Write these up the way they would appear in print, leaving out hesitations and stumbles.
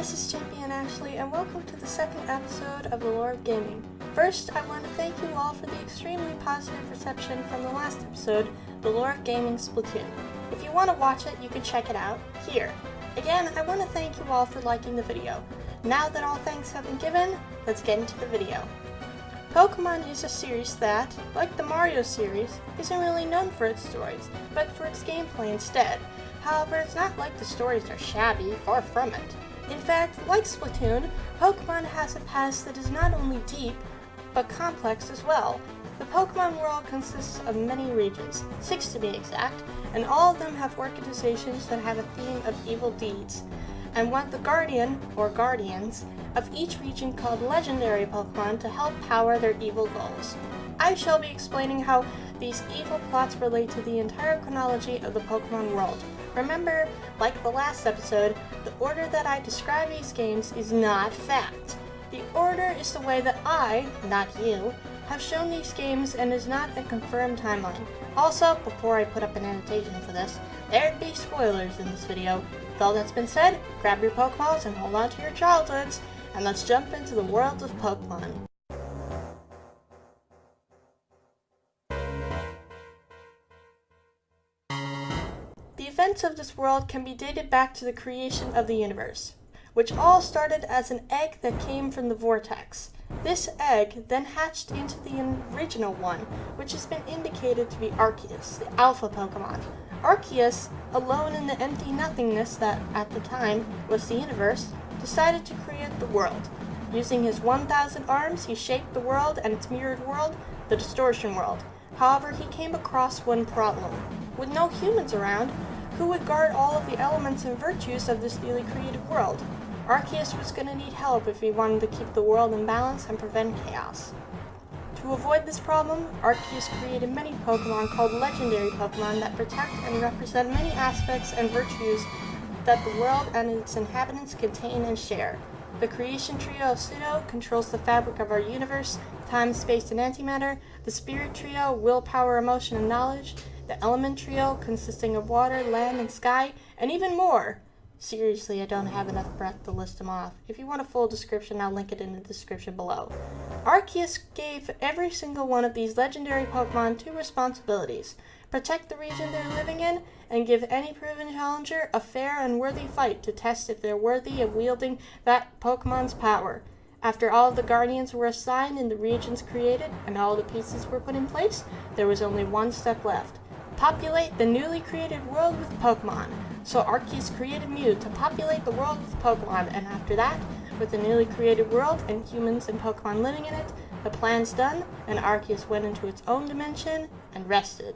this is Champion Ashley, and welcome to the second episode of The Lore of Gaming. First, I want to thank you all for the extremely positive reception from the last episode, The Lore of Gaming Splatoon. If you want to watch it, you can check it out here. Again, I want to thank you all for liking the video. Now that all thanks have been given, let's get into the video. Pokémon is a series that, like the Mario series, isn't really known for its stories, but for its gameplay instead. However, it's not like the stories are shabby, far from it. In fact, like Splatoon, Pokémon has a past that is not only deep, but complex as well. The Pokémon world consists of many regions, 6 to be exact, and all of them have organizations that have a theme of evil deeds, and want the Guardian, or Guardians, of each region called legendary Pokémon to help power their evil goals. I shall be explaining how these evil plots relate to the entire chronology of the Pokémon world. Remember, like the last episode, the order that I describe these games is not fact. The order is the way that I, not you, have shown these games and is not a confirmed timeline. Also, before I put up an annotation for this, there'd be spoilers in this video. With all that's been said, grab your Pokeballs and hold on to your childhoods, and let's jump into the world of Pokemon. The events of this world can be dated back to the creation of the universe, which all started as an egg that came from the vortex. This egg then hatched into the original one, which has been indicated to be Arceus, the alpha Pokemon. Arceus, alone in the empty nothingness that, at the time, was the universe, decided to create the world. Using his 1,000 arms, he shaped the world and its mirrored world, the Distortion World. However, he came across one problem. With no humans around, who would guard all of the elements and virtues of this newly created world? Arceus was going to need help if he wanted to keep the world in balance and prevent chaos. To avoid this problem, Arceus created many Pokemon called legendary Pokemon that protect and represent many aspects and virtues that the world and its inhabitants contain and share. The creation trio of Pseudo controls the fabric of our universe, time, space, and antimatter. The spirit trio, will, power, emotion, and knowledge. The element trio, consisting of water, land, and sky, and even more. Seriously, I don't have enough breath to list them off. If you want a full description, I'll link it in the description below. Arceus gave every single one of these legendary Pokemon 2 responsibilities: protect the region they're living in, and give any proven challenger a fair and worthy fight to test if they're worthy of wielding that Pokemon's power. After all of the Guardians were assigned and the regions created, and all the pieces were put in place, there was only one step left: populate the newly created world with Pokemon. So Arceus created Mew to populate the world with Pokemon, and after that, with the newly created world and humans and Pokemon living in it, the plan's done, and Arceus went into its own dimension and rested.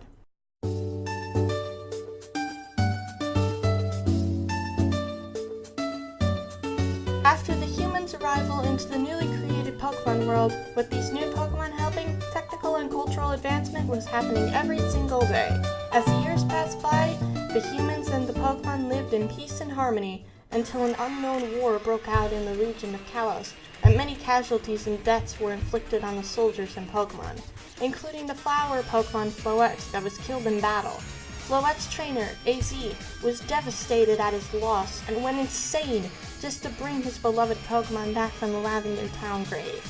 After the humans' arrival into the newly created Pokemon world, with these new Pokemon helping, technical and cultural advancement was happening every single day. As the years passed by, the humans and the Pokemon lived in peace and harmony, until an unknown war broke out in the region of Kalos, and many casualties and deaths were inflicted on the soldiers and Pokemon, including the flower Pokemon Floette that was killed in battle. Floette's trainer, AZ, was devastated at his loss and went insane just to bring his beloved Pokemon back from the Lavender Town grave.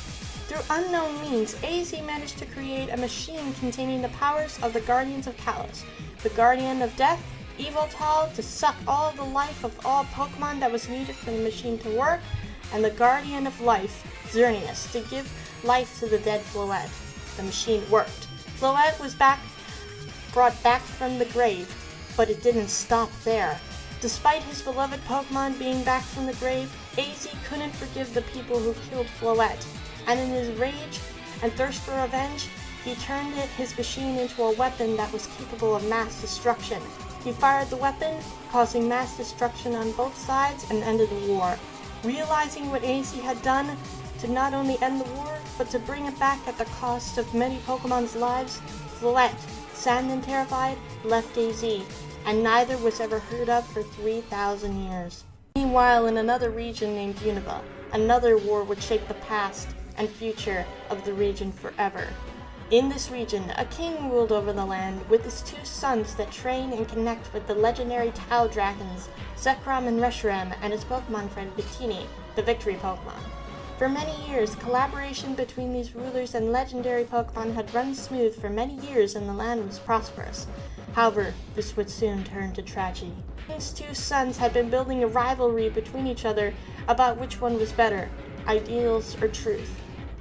Through unknown means, AZ managed to create a machine containing the powers of the Guardians of Kalos, the Guardian of Death, Yveltal, to suck all of the life of all Pokemon that was needed for the machine to work, and the Guardian of Life, Xerneas, to give life to the dead Floette. The machine worked. Floette was brought back from the grave, but it didn't stop there. Despite his beloved Pokemon being back from the grave, AZ couldn't forgive the people who killed Floette, and in his rage and thirst for revenge, he turned his machine into a weapon that was capable of mass destruction. He fired the weapon, causing mass destruction on both sides, and ended the war. Realizing what AZ had done to not only end the war, but to bring it back at the cost of many Pokemon's lives, Floette, saddened and terrified, left AZ, and neither was ever heard of for 3,000 years. Meanwhile, in another region named Unova, another war would shape the past and future of the region forever. In this region, a king ruled over the land with his two sons that train and connect with the legendary Tau dragons, Zekrom and Reshiram, and his Pokemon friend Victini, the victory Pokemon. For many years, collaboration between these rulers and legendary Pokemon had run smooth for many years and the land was prosperous. However, this would soon turn to tragedy. The king's two sons had been building a rivalry between each other about which one was better, ideals or truth,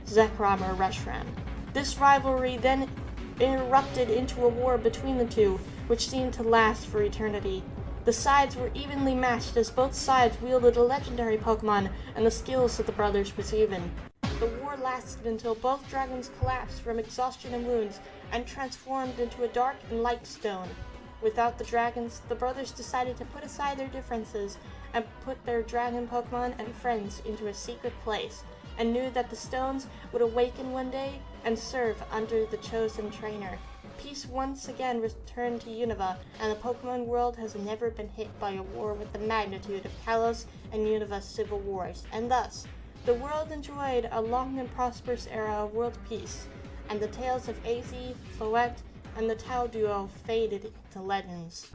Zekrom or Reshiram. This rivalry then erupted into a war between the two, which seemed to last for eternity. The sides were evenly matched as both sides wielded a legendary Pokemon and the skills of the brothers was even. The war lasted until both dragons collapsed from exhaustion and wounds and transformed into a dark and light stone. Without the dragons, the brothers decided to put aside their differences and put their dragon Pokemon and friends into a secret place, and knew that the stones would awaken one day and serve under the chosen trainer. Peace once again returned to Unova, and the Pokemon world has never been hit by a war with the magnitude of Kalos and Unova's civil wars, and thus, the world enjoyed a long and prosperous era of world peace, and the tales of AZ, Floette, and the Tau duo faded into legends.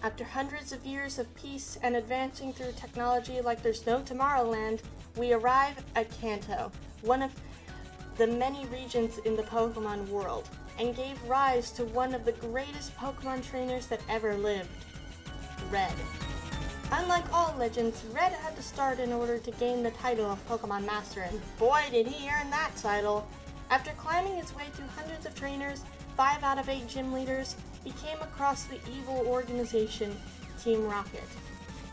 After hundreds of years of peace and advancing through technology like there's no Tomorrowland, we arrive at Kanto, one of the many regions in the Pokemon world, and gave rise to one of the greatest Pokemon trainers that ever lived, Red. Unlike all legends, Red had to start in order to gain the title of Pokemon Master, and boy did he earn that title! After climbing his way through hundreds of trainers, 5 out of 8 gym leaders, he came across the evil organization, Team Rocket.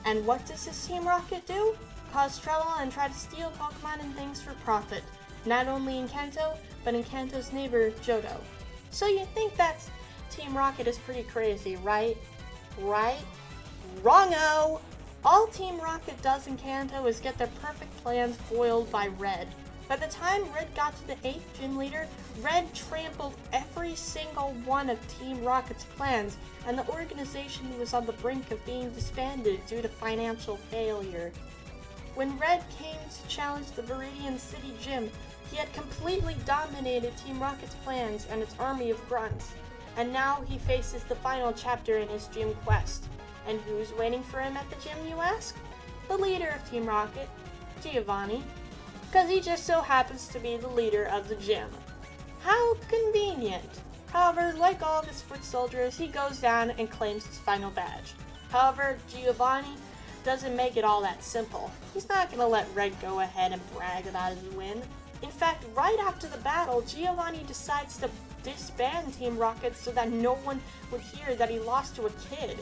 And what does this Team Rocket do? Cause trouble and try to steal Pokemon and things for profit, not only in Kanto, but in Kanto's neighbor, Johto. So you think that Team Rocket is pretty crazy, right? Right? Wrongo! All Team Rocket does in Kanto is get their perfect plans foiled by Red. By the time Red got to the 8th gym leader, Red trampled every single one of Team Rocket's plans, and the organization was on the brink of being disbanded due to financial failure. When Red came to challenge the Viridian City Gym, he had completely dominated Team Rocket's plans and its army of grunts, and now he faces the final chapter in his gym quest. And who's waiting for him at the gym, you ask? The leader of Team Rocket, Giovanni. Because he just so happens to be the leader of the gym. How convenient. However, like all of his foot soldiers, he goes down and claims his final badge. However, Giovanni doesn't make it all that simple. He's not going to let Red go ahead and brag about his win. In fact, right after the battle, Giovanni decides to disband Team Rocket so that no one would hear that he lost to a kid.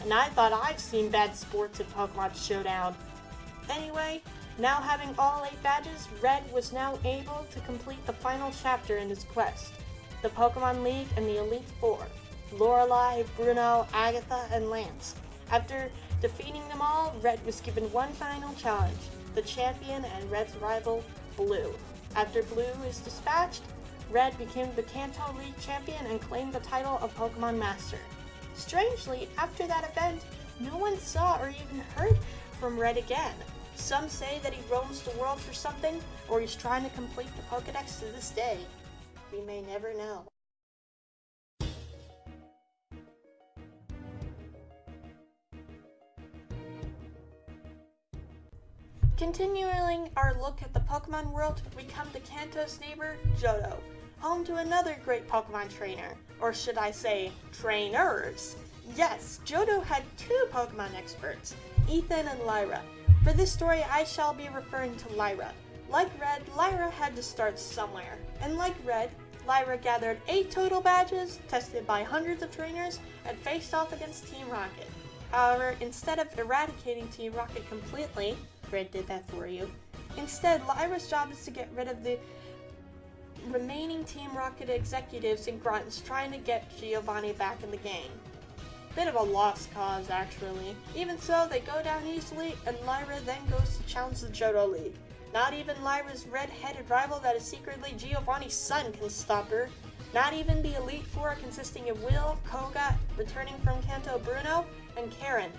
And I thought I've seen bad sports in Pokemon Showdown. Anyway, now having all 8 badges, Red was now able to complete the final chapter in his quest, the Pokemon League and the Elite Four, Lorelei, Bruno, Agatha, and Lance. After defeating them all, Red was given one final challenge, the champion and Red's rival, Blue. After Blue is dispatched, Red became the Kanto League champion and claimed the title of Pokemon Master. Strangely, after that event, no one saw or even heard from Red again. Some say that he roams the world for something, or he's trying to complete the Pokedex to this day. We may never know. Continuing our look at the Pokemon world, we come to Kanto's neighbor, Johto, home to another great Pokemon trainer, or should I say, trainers. Yes, Johto had 2 Pokemon experts, Ethan and Lyra. For this story, I shall be referring to Lyra. Like Red, Lyra had to start somewhere, and like Red, Lyra gathered 8 total badges, tested by hundreds of trainers, and faced off against Team Rocket. However, instead of eradicating Team Rocket completely, Red did that for you. Instead, Lyra's job is to get rid of the remaining Team Rocket executives and grunts trying to get Giovanni back in the game. Bit of a lost cause, actually. Even so, they go down easily, and Lyra then goes to challenge the Johto League. Not even Lyra's red-headed rival that is secretly Giovanni's son can stop her. Not even the Elite Four consisting of Will, Koga, returning from Kanto Bruno, and Karen.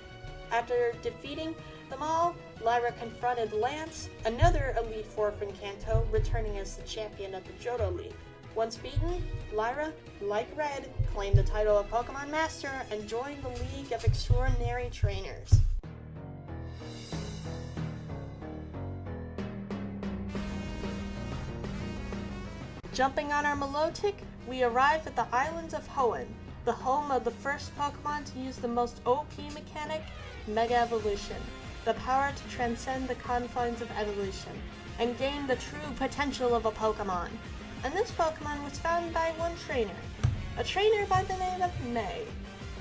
After defeating them all, Lyra confronted Lance, another Elite Four from Kanto, returning as the champion of the Johto League. Once beaten, Lyra, like Red, claimed the title of Pokemon Master and joined the League of Extraordinary Trainers. Jumping on our Milotic, we arrive at the islands of Hoenn, the home of the first Pokemon to use the most OP mechanic, Mega Evolution, the power to transcend the confines of evolution, and gain the true potential of a Pokemon. And this Pokemon was found by one trainer, a trainer by the name of May.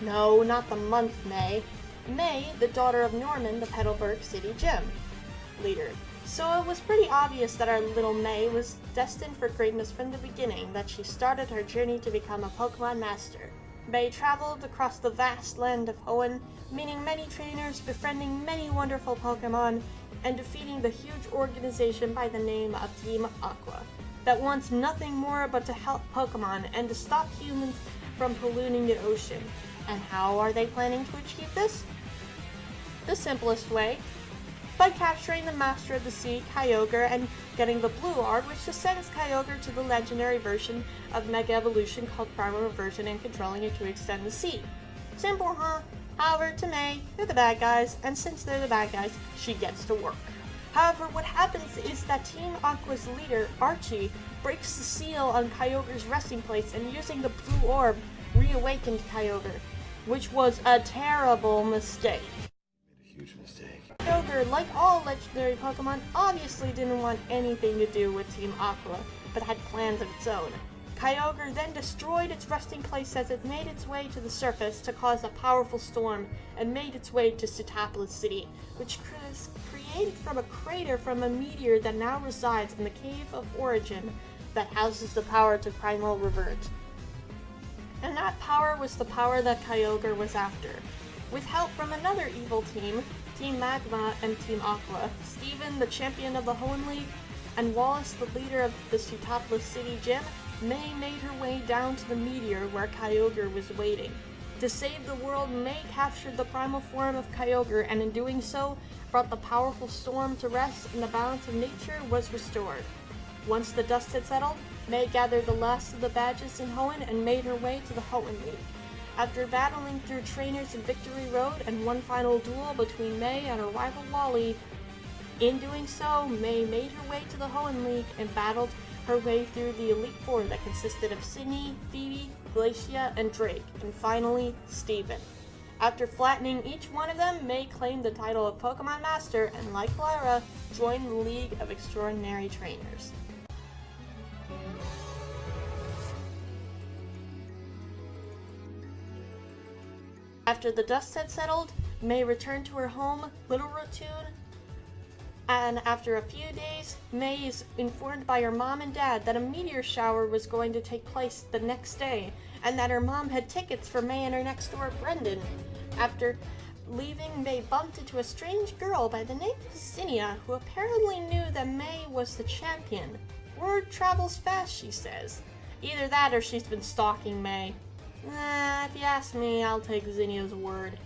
No, not the month May. May, the daughter of Norman, the Petalburg City Gym leader. So it was pretty obvious that our little May was destined for greatness from the beginning, that she started her journey to become a Pokemon Master. May traveled across the vast land of Hoenn, meeting many trainers, befriending many wonderful Pokemon, and defeating the huge organization by the name of Team Aqua, that wants nothing more but to help Pokemon and to stop humans from polluting the ocean. And how are they planning to achieve this? The simplest way, by capturing the Master of the Sea, Kyogre, and getting the Blue Art, which descends Kyogre to the legendary version of Mega Evolution called Primal Reversion and controlling it to extend the sea. Simple, huh? However, to May, they're the bad guys, and since they're the bad guys, she gets to work. However, what happens is that Team Aqua's leader, Archie, breaks the seal on Kyogre's resting place and using the Blue Orb, reawakened Kyogre, which was a terrible mistake. Huge mistake. Kyogre, like all legendary Pokemon, obviously didn't want anything to do with Team Aqua, but had plans of its own. Kyogre then destroyed its resting place as it made its way to the surface to cause a powerful storm and made its way to Sootopolis City, which was created from a crater from a meteor that now resides in the Cave of Origin that houses the power to Primal Revert. And that power was the power that Kyogre was after. With help from another evil team, Team Magma and Team Aqua, Steven, the champion of the Hoenn League, and Wallace, the leader of the Sootopolis City Gym, May made her way down to the meteor where Kyogre was waiting. To save the world, May captured the primal form of Kyogre, and in doing so, brought the powerful storm to rest and the balance of nature was restored. Once the dust had settled, May gathered the last of the badges in Hoenn and made her way to the Hoenn League. After battling through trainers in Victory Road and one final duel between May and her rival Wally, in doing so, May made her way to the Hoenn League and battled her way through the Elite Four that consisted of Sydney, Phoebe, Glacia, and Drake, and finally, Steven. After flattening each one of them, May claimed the title of Pokemon Master and, like Lyra, joined the League of Extraordinary Trainers. After the dust had settled, May returned to her home, Little Rotune, and after a few days, May is informed by her mom and dad that a meteor shower was going to take place the next day, and that her mom had tickets for May and her next door, Brendan. After leaving, May bumped into a strange girl by the name of Zinnia, who apparently knew that May was the champion. Word travels fast, she says. Either that or she's been stalking May. If you ask me, I'll take Zinnia's word.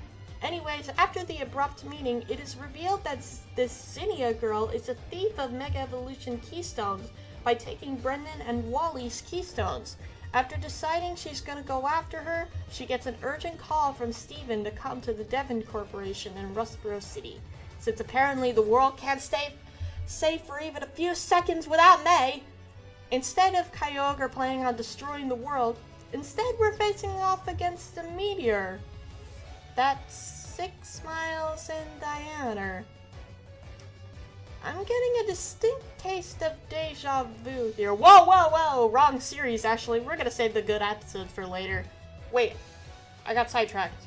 Anyways, after the abrupt meeting, it is revealed that this Zinnia girl is a thief of Mega Evolution Keystones by taking Brendan and Wally's Keystones. After deciding she's gonna go after her, she gets an urgent call from Steven to come to the Devon Corporation in Rustboro City, since apparently the world can't stay safe for even a few seconds without May. Instead of Kyogre planning on destroying the world, instead we're facing off against a meteor that's 6 miles in diameter. I'm getting a distinct taste of deja vu here. Whoa! Wrong series, actually. We're gonna save the good episodes for later. Wait, I got sidetracked.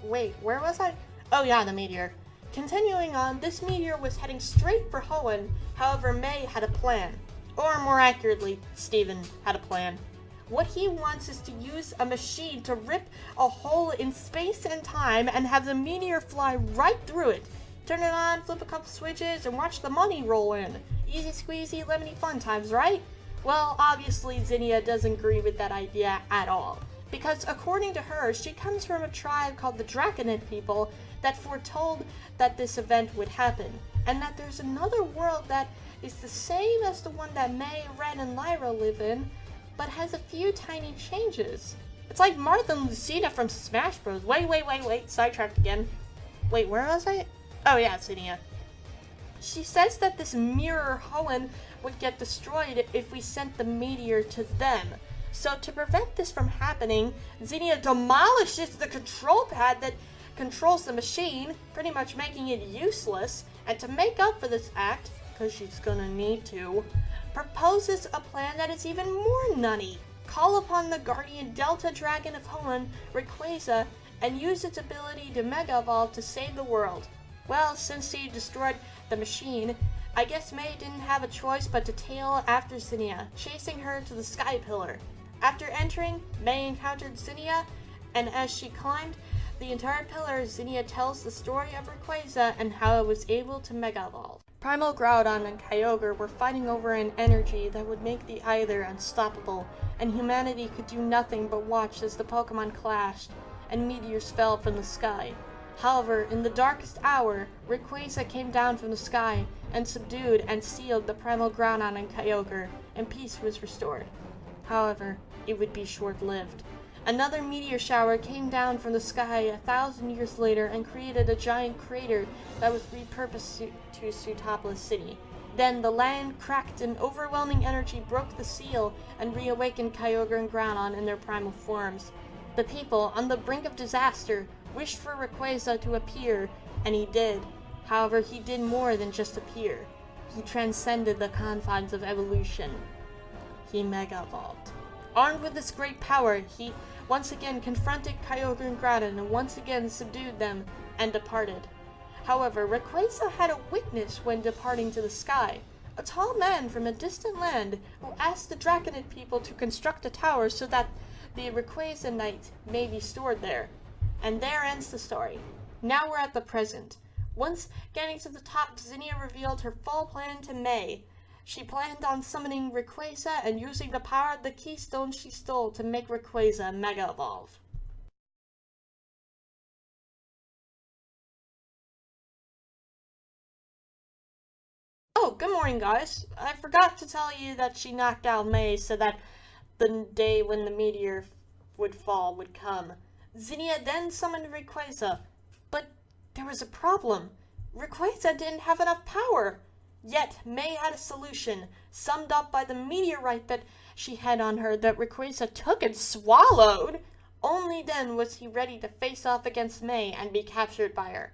Wait, where was I? Oh yeah, the meteor. Continuing on, this meteor was heading straight for Hoenn. However, May had a plan. Or more accurately, Steven had a plan. What he wants is to use a machine to rip a hole in space and time and have the meteor fly right through it. Turn it on, flip a couple switches, and watch the money roll in. Easy squeezy, lemony fun times, right? Well, obviously Zinnia doesn't agree with that idea at all. Because according to her, she comes from a tribe called the Draconid people that foretold that this event would happen, and that there's another world that is the same as the one that May, Ren, and Lyra live in, but has a few tiny changes. It's like Martha and Lucina from Smash Bros. Wait, sidetracked again. Wait, where was I? Oh yeah, Zinnia. She says that this mirror Hoenn would get destroyed if we sent the meteor to them. So to prevent this from happening, Zinnia demolishes the control pad that controls the machine, pretty much making it useless, and to make up for this act, because she's gonna need to, proposes a plan that is even more nutty. Call upon the guardian Delta Dragon of Hoenn, Rayquaza, and use its ability to Mega Evolve to save the world. Well, since he destroyed the machine, I guess May didn't have a choice but to tail after Zinnia, chasing her to the Sky Pillar. After entering, May encountered Zinnia, and as she climbed the entire pillar, Zinnia tells the story of Rayquaza and how it was able to Mega Evolve. Primal Groudon and Kyogre were fighting over an energy that would make the Either unstoppable, and humanity could do nothing but watch as the Pokemon clashed and meteors fell from the sky. However, in the darkest hour, Rayquaza came down from the sky and subdued and sealed the Primal Groudon and Kyogre, and peace was restored. However, it would be short-lived. Another meteor shower came down from the sky 1,000 years later and created a giant crater that was repurposed to Sootopolis City. Then the land cracked and overwhelming energy broke the seal and reawakened Kyogre and Groudon in their primal forms. The people, on the brink of disaster, wished for Rayquaza to appear, and he did. However, he did more than just appear. He transcended the confines of evolution. He Mega Evolved. Armed with this great power, he once again confronted Kyogre and Groudon and once again subdued them and departed. However, Rayquaza had a witness when departing to the sky, a tall man from a distant land who asked the Draconid people to construct a tower so that the Rayquaza Knight may be stored there. And there ends the story. Now we're at the present. Once getting to the top, Zinnia revealed her full plan to May. She planned on summoning Rayquaza and using the power of the keystone she stole to make Rayquaza Mega Evolve. Oh, good morning, guys. I forgot to tell you that she knocked out May so that the day when the meteor would fall would come. Zinnia then summoned Rayquaza, but there was a problem. Rayquaza didn't have enough power. Yet May had a solution, summed up by the meteorite that she had on her that Rayquaza took and swallowed. Only then was he ready to face off against May and be captured by her.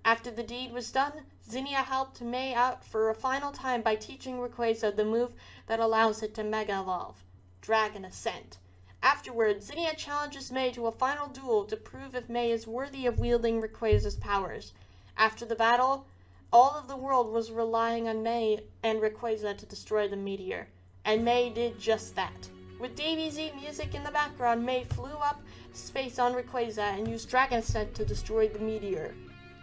After the deed was done, Zinnia helped May out for a final time by teaching Rayquaza the move that allows it to Mega Evolve, Dragon Ascent. Afterwards, Zinnia challenges May to a final duel to prove if May is worthy of wielding Rayquaza's powers. After the battle, all of the world was relying on May and Rayquaza to destroy the meteor, and May did just that. With DBZ music in the background, May flew up space on Rayquaza and used Dragon Ascent to destroy the meteor.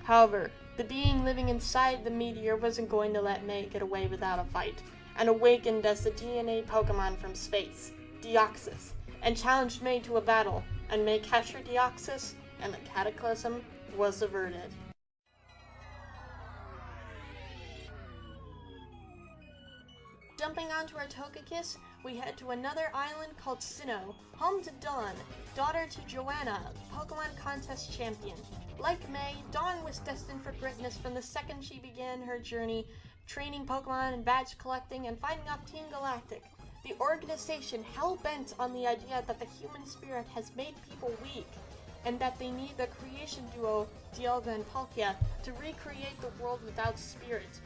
However, the being living inside the meteor wasn't going to let May get away without a fight, and awakened as the DNA Pokemon from space, Deoxys, and challenged May to a battle, and May captured Deoxys, and the cataclysm was averted. Jumping onto our Togekiss, we head to another island called Sinnoh, home to Dawn, daughter to Joanna, Pokemon contest champion. Like May, Dawn was destined for greatness from the second she began her journey, training Pokemon and badge collecting and fighting off Team Galactic, the organization hell-bent on the idea that the human spirit has made people weak, and that they need the creation duo, Dialga and Palkia, to recreate the world without spirit.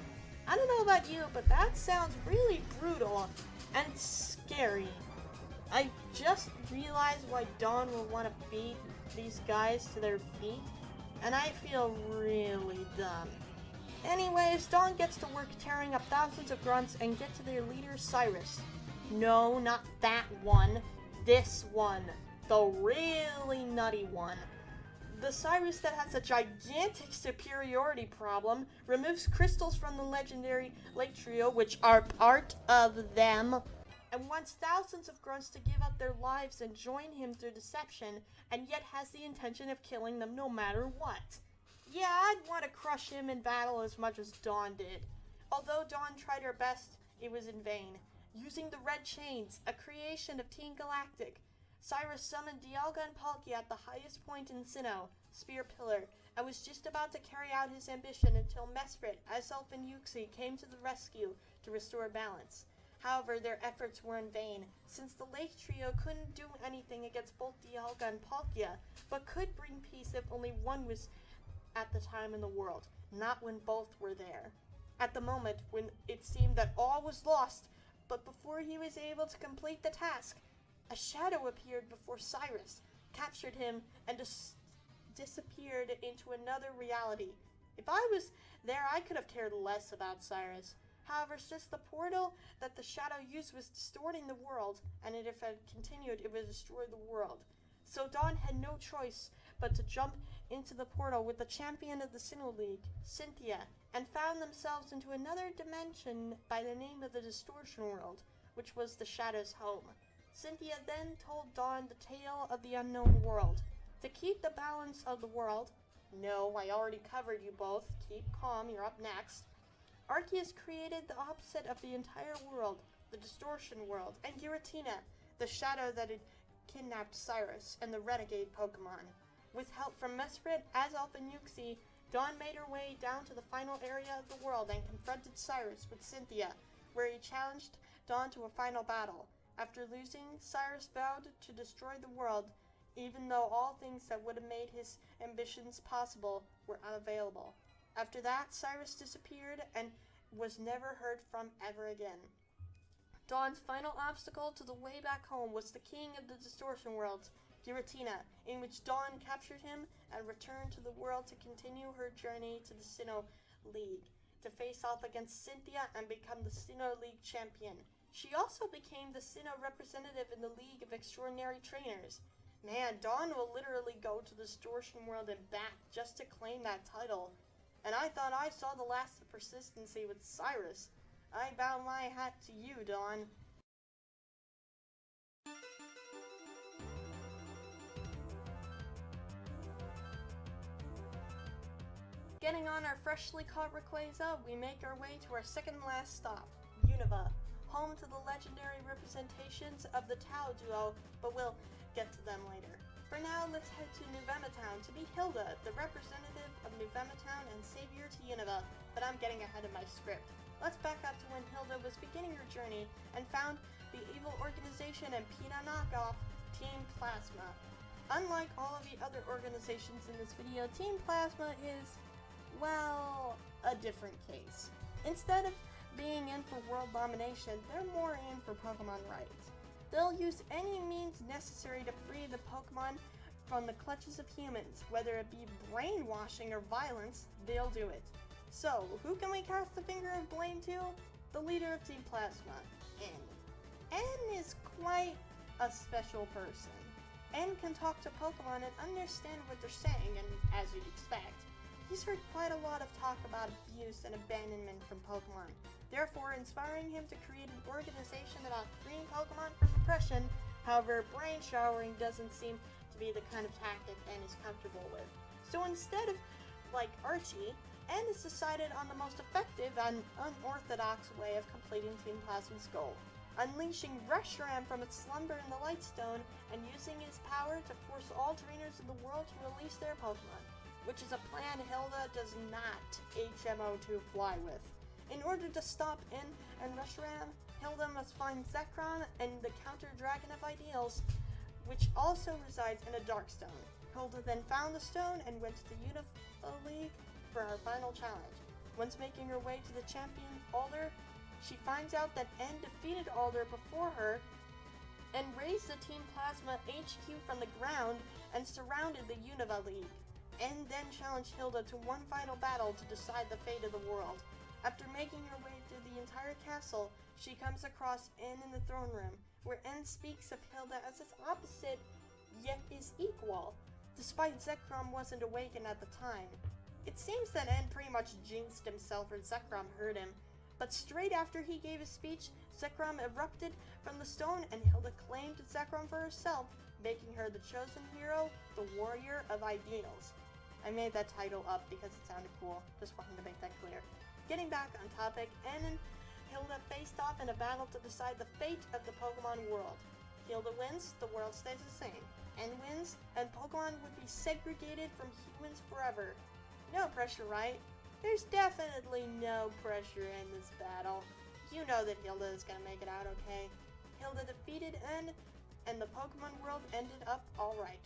I don't know about you, but that sounds really brutal and scary. I just realized why Dawn would want to beat these guys to their feet, and I feel really dumb. Anyways, Dawn gets to work tearing up thousands of grunts and get to their leader, Cyrus. No, not that one. This one. The really nutty one. The Cyrus that has a gigantic superiority problem, removes crystals from the legendary Lake Trio, which are part of them, and wants thousands of grunts to give up their lives and join him through deception, and yet has the intention of killing them no matter what. Yeah, I'd want to crush him in battle as much as Dawn did. Although Dawn tried her best, it was in vain. Using the Red Chains, a creation of Team Galactic, Cyrus summoned Dialga and Palkia at the highest point in Sinnoh, Spear Pillar, and was just about to carry out his ambition until Mesprit, Azelf, and Uxie came to the rescue to restore balance. However, their efforts were in vain, since the Lake Trio couldn't do anything against both Dialga and Palkia, but could bring peace if only one was at the time in the world, not when both were there. At the moment when it seemed that all was lost, but before he was able to complete the task, a shadow appeared before Cyrus, captured him, and disappeared into another reality. If I was there, I could have cared less about Cyrus. However, since the portal that the shadow used was distorting the world, and if it continued, it would destroy the world. So Dawn had no choice but to jump into the portal with the champion of the Sinnoh League, Cynthia, and found themselves into another dimension by the name of the Distortion World, which was the Shadow's home. Cynthia then told Dawn the tale of the unknown world. To keep the balance of the world, no, I already covered you both, keep calm, you're up next. Arceus created the opposite of the entire world, the Distortion World, and Giratina, the shadow that had kidnapped Cyrus and the renegade Pokémon. With help from Mesprit, Azelf, and Uxie, Dawn made her way down to the final area of the world and confronted Cyrus with Cynthia, where he challenged Dawn to a final battle. After losing, Cyrus vowed to destroy the world, even though all things that would have made his ambitions possible were unavailable. After that, Cyrus disappeared and was never heard from ever again. Dawn's final obstacle to the way back home was the king of the Distortion Worlds, Giratina, in which Dawn captured him and returned to the world to continue her journey to the Sinnoh League, to face off against Cynthia and become the Sinnoh League champion. She also became the Sinnoh representative in the League of Extraordinary Trainers. Man, Dawn will literally go to the Distortion World and back just to claim that title. And I thought I saw the last of persistency with Cyrus. I bow my hat to you, Dawn. Getting on our freshly caught Rayquaza, we make our way to our second last stop, Unova, home to the legendary representations of the Tao duo, but we'll get to them later. For now, let's head to Nuvema Town to meet Hilda, the representative of Nuvema Town and savior to Unova, but I'm getting ahead of my script. Let's back up to when Hilda was beginning her journey and found the evil organization and Pina knockoff, Team Plasma. Unlike all of the other organizations in this video, Team Plasma is, well, a different case. Instead of being in for world domination, they're more in for Pokemon rights. They'll use any means necessary to free the Pokemon from the clutches of humans. Whether it be brainwashing or violence, they'll do it. So, who can we cast the finger of blame to? The leader of Team Plasma, N. N is quite a special person. N can talk to Pokemon and understand what they're saying, and as you'd expect, he's heard quite a lot of talk about abuse and abandonment from Pokemon, therefore inspiring him to create an organization about freeing Pokemon from oppression. However, brain showering doesn't seem to be the kind of tactic N is comfortable with. So instead of, like Archie, N has decided on the most effective and unorthodox way of completing Team Plasma's goal, unleashing Reshiram from its slumber in the Lightstone and using his power to force all trainers in the world to release their Pokemon, which is a plan Hilda does not HMO to fly with. In order to stop N and Reshiram, Hilda must find Zekrom and the Counter Dragon of Ideals, which also resides in a Darkstone. Hilda then found the stone and went to the Unova League for her final challenge. Once making her way to the champion, Alder, she finds out that N defeated Alder before her and raised the Team Plasma HQ from the ground and surrounded the Unova League. N then challenged Hilda to one final battle to decide the fate of the world. After making her way through the entire castle, she comes across N in the throne room, where N speaks of Hilda as his opposite, yet is equal, despite Zekrom wasn't awakened at the time. It seems that N pretty much jinxed himself or Zekrom hurt him, but straight after he gave his speech, Zekrom erupted from the stone and Hilda claimed Zekrom for herself, making her the chosen hero, the warrior of ideals. I made that title up because it sounded cool. Just wanted to make that clear. Getting back on topic, Anne and Hilda faced off in a battle to decide the fate of the Pokemon world. Hilda wins, the world stays the same. Anne wins, and Pokemon would be segregated from humans forever. No pressure, right? There's definitely no pressure in this battle. You know that Hilda is gonna make it out okay. Hilda defeated Anne, and the Pokemon world ended up alright.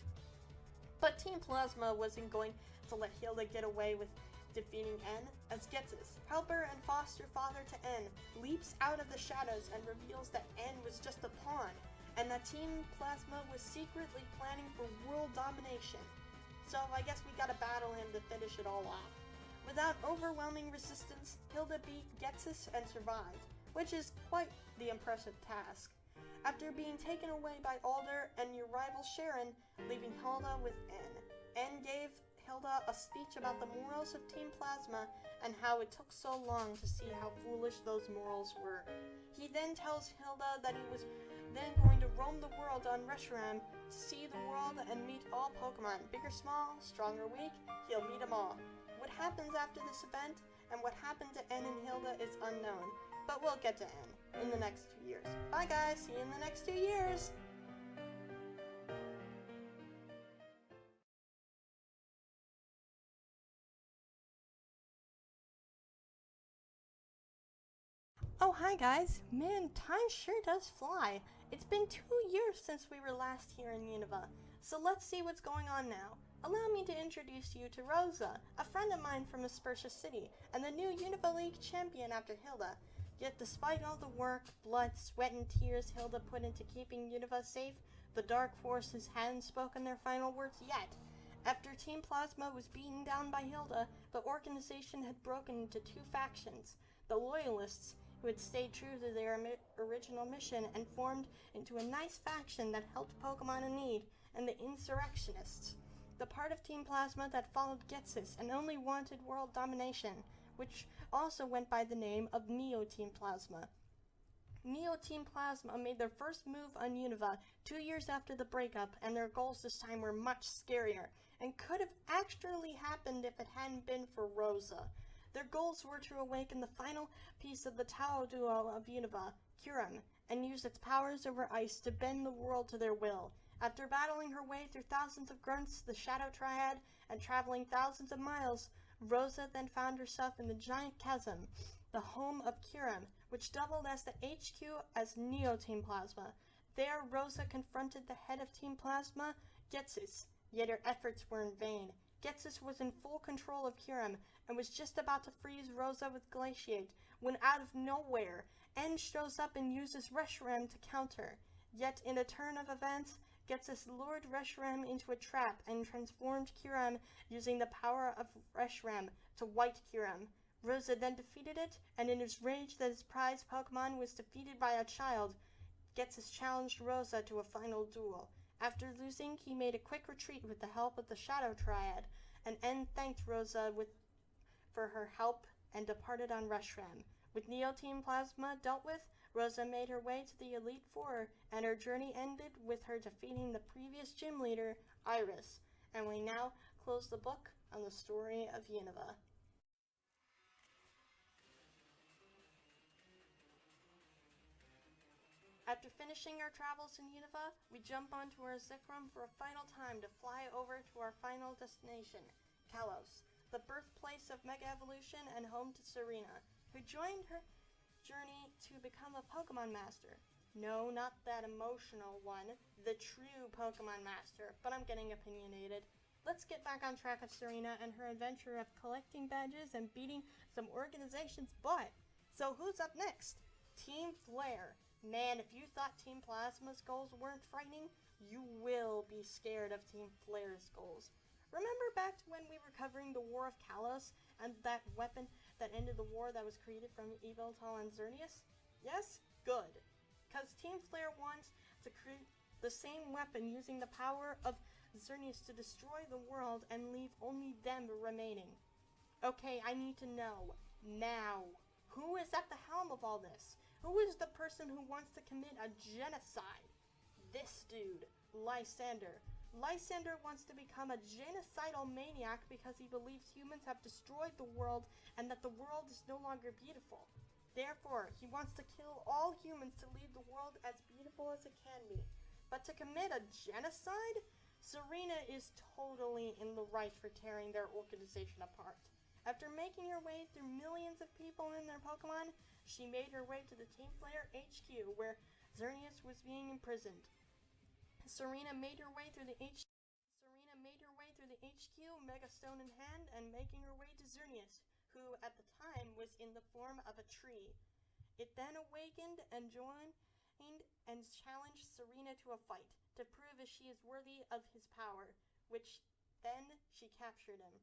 But Team Plasma wasn't going to let Hilda get away with defeating N, as Ghetsis, helper and foster father to N, leaps out of the shadows and reveals that N was just a pawn, and that Team Plasma was secretly planning for world domination. So I guess we gotta battle him to finish it all off. Without overwhelming resistance, Hilda beat Ghetsis and survived, which is quite the impressive task. After being taken away by Alder and your rival Sharon, leaving Hilda with N. N gave Hilda a speech about the morals of Team Plasma and how it took so long to see how foolish those morals were. He then tells Hilda that he was then going to roam the world on Reshiram to see the world and meet all Pokemon, big or small, strong or weak, he'll meet them all. What happens after this event and what happened to N and Hilda is unknown, but we'll get to N in the next 2 years. Bye guys, see you in the next 2 years! Oh, hi guys! Man, time sure does fly. It's been 2 years since we were last here in Unova, so let's see what's going on now. Allow me to introduce you to Rosa, a friend of mine from Aspertia City, and the new Unova League champion after Hilda. Yet despite all the work, blood, sweat, and tears Hilda put into keeping Unova safe, the Dark Forces hadn't spoken their final words yet. After Team Plasma was beaten down by Hilda, the organization had broken into 2 factions. The Loyalists, who had stayed true to their original mission and formed into a nice faction that helped Pokemon in need, and the Insurrectionists, the part of Team Plasma that followed Ghetsis and only wanted world domination, which also went by the name of Neo Team Plasma. Neo Team Plasma made their first move on Unova 2 years after the breakup, and their goals this time were much scarier, and could have actually happened if it hadn't been for Rosa. Their goals were to awaken the final piece of the Tao duo of Unova, Kyurem, and use its powers over ice to bend the world to their will. After battling her way through thousands of grunts, the Shadow Triad, and traveling thousands of miles, Rosa then found herself in the Giant Chasm, the home of Kyurem, which doubled as the HQ as Neo Team Plasma. There, Rosa confronted the head of Team Plasma, Ghetsis, yet her efforts were in vain. Ghetsis was in full control of Kyurem and was just about to freeze Rosa with Glaciate when out of nowhere, N shows up and uses Reshiram to counter. Yet in a turn of events, Ghetsis lured Reshiram into a trap and transformed Kyurem using the power of Reshiram to White Kyurem. Rosa then defeated it, and in his rage that his prized Pokemon was defeated by a child, Ghetsis challenged Rosa to a final duel. After losing, he made a quick retreat with the help of the Shadow Triad, and N thanked Rosa for her help and departed on Reshiram. With Neo Team Plasma dealt with, Rosa made her way to the Elite Four, and her journey ended with her defeating the previous gym leader, Iris. And we now close the book on the story of Unova. After finishing our travels in Unova, we jump onto our Zekrom for a final time to fly over to our final destination, Kalos, the birthplace of Mega Evolution and home to Serena, who joined her journey to become a Pokemon Master. No, not that emotional one, the true Pokemon Master, but I'm getting opinionated. Let's get back on track of Serena and her adventure of collecting badges and beating some organization's butt. So who's up next? Team Flare. Man, if you thought Team Plasma's goals weren't frightening, you will be scared of Team Flare's goals. Remember back to when we were covering the War of Kalos and that weapon that ended the war that was created from Yveltal and Xerneas? Yes? Good. Because Team Flare wants to create the same weapon using the power of Xerneas to destroy the world and leave only them remaining. Okay, I need to know, now, who is at the helm of all this? Who is the person who wants to commit a genocide? This dude, Lysander. Lysander wants to become a genocidal maniac because he believes humans have destroyed the world and that the world is no longer beautiful. Therefore, he wants to kill all humans to leave the world as beautiful as it can be. But to commit a genocide? Serena is totally in the right for tearing their organization apart. After making her way through millions of people and their Pokemon, she made her way to the Team Flare HQ where Xerneas was being imprisoned. Serena made her way through the HQ, Mega Stone in hand, and making her way to Xerneas, who at the time was in the form of a tree. It then awakened and joined and challenged Serena to a fight to prove if she is worthy of his power, which then she captured him.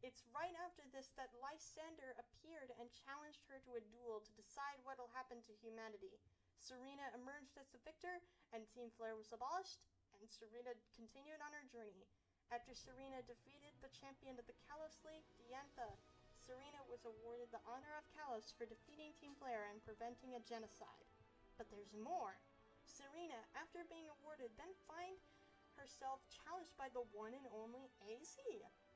It's right after this that Lysander appeared and challenged her to a duel to decide what'll happen to humanity. Serena emerged as the victor, and Team Flare was abolished, and Serena continued on her journey. After Serena defeated the champion of the Kalos League, Diantha, Serena was awarded the honor of Kalos for defeating Team Flare and preventing a genocide. But there's more. Serena, after being awarded, then find herself challenged by the one and only AZ,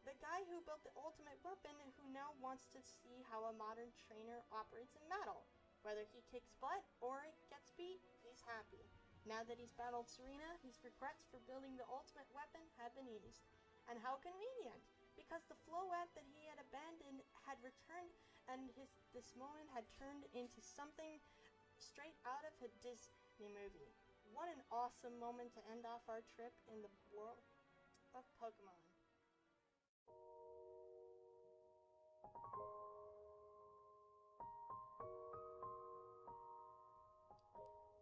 the guy who built the ultimate weapon and who now wants to see how a modern trainer operates in battle. Whether he kicks butt or gets beat, he's happy. Now that he's battled Serena, his regrets for building the ultimate weapon have been eased. And how convenient, because the Floette that he had abandoned had returned, and this moment had turned into something straight out of a Disney movie. What an awesome moment to end off our trip in the world of Pokemon.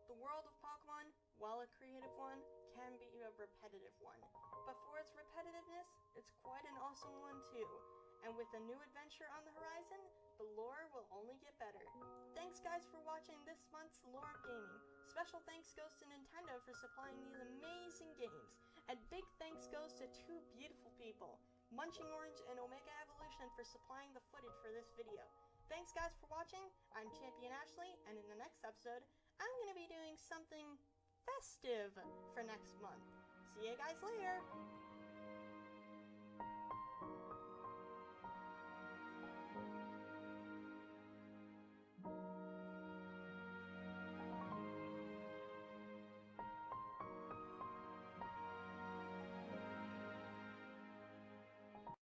The world of Pokemon, while a creative one, can be a repetitive one. But for its repetitiveness, it's quite an awesome one too. And with a new adventure on the horizon, the lore will only get better. Thanks guys for watching this month's Lore of Gaming. Special thanks goes to Nintendo for supplying these amazing games. And big thanks goes to two beautiful people, Munching Orange and Omega Evolution, for supplying the footage for this video. Thanks guys for watching. I'm Champion Ashley, and in the next episode, I'm going to be doing something festive for next month. See you guys later!